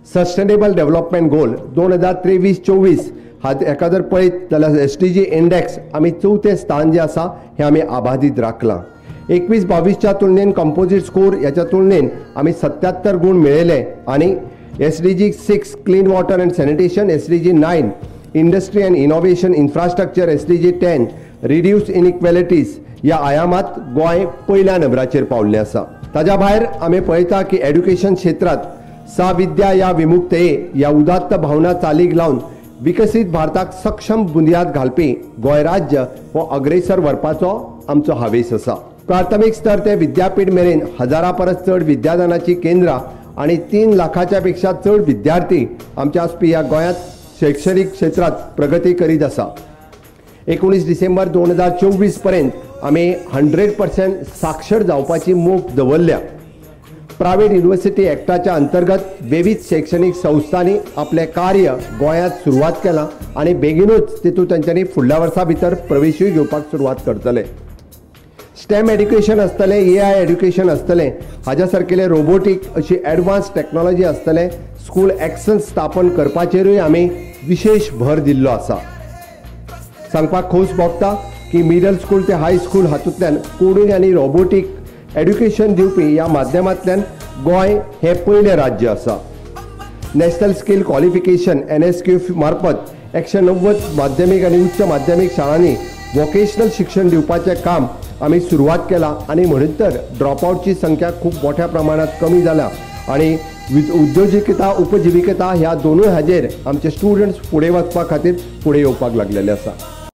Sustainable development गोल 2023-24 हाका जर पळयत जाल्यार SDG इंडेक्स आमी 4थें स्थान जे आसा हें आमी अबाधित राखलां। 21-22च्या तुलनेन कंपोजिट स्कोर ह्याच्या तुलनेन आमी 77 गुण मेळयले आणि SDG 6 clean water and sanitation, SDG 9 industry and innovation infrastructure, SDG 10 reduce inequalities ह्या आयामात गोंय पयल्या नंबराचेर पावल्लें आसा। ताज्या भायर आमी पळयता की एड्युकेशन क्षेत्रांत सा विद्या या विमुक्तये ह्या उदात्त भावना चालीक लावन विकसीत भारताक सक्षम बुनयाद घालपी गोंय राज्य हो अग्रेसर व्हरपाचो आमचो हावेस आसा। प्राथमीक स्तर ते विद्यापीठ मेरेन 1000 परस चड विद्यादानाची केंद्रां आणि 3 लाखाच्या पेक्षा चड विद्यार्थी आमच्या आसपी ह्या गोंयांत शैक्षणिक क्षेत्रात प्रगती करीत आसा। 19 डिसेंबर 2024 पर्यंत आमी 100% साक्षर जावपाची मोख दवरल्या। प्रायव्हेट युनिव्हर्सिटी एक्टाच्या अंतर्गत विविध शैक्षणिक संस्थांनी आपले कार्य गोंयांत सुरवात केलां आणि बेगीनूच तितूंत तांच्यांनी फुडल्या वर्सा भितर प्रवेशूय घेवपाक सुरवात करतले। स्टेम एड्युकेशन आसतलें, AI एड्युकेशन आसतलें, हाज्या सारकेले रोबोटीक अशी एडवान्स टेक्नॉलॉजी आसतलें, स्कूल एक्सन्स स्थापन करपाचेरूय आमी विशेष भर दिल्लो आसा। सांगपाक खोस भोगता की मिडल स्कूल ते हाय स्कूल हातूंतल्यान कोडिंग आनी रोबोटीक एड्युकेशन दिवपी ह्या माध्यमांतल्यान गोंय हे पयलें राज्य आसा। नॅशनल स्किल क्वॉलिफिकेशन NSQ मार्फत 190 माध्यमीक आनी उच्च माध्यमीक शाळांनी वोकेशनल शिक्षण दिवपाचें काम आमी सुरवात केलां आणि म्हणून तर ड्रॉपआउटची संख्या खूब मोठ्या प्रमाणात कमी जाला आणि उद्योजकता उपजीविकता ह्या दोनूय हाजेर आमचे स्टुडंट्स फुडें वचपा खातीर फुडें येवपाक लागलेले आसा।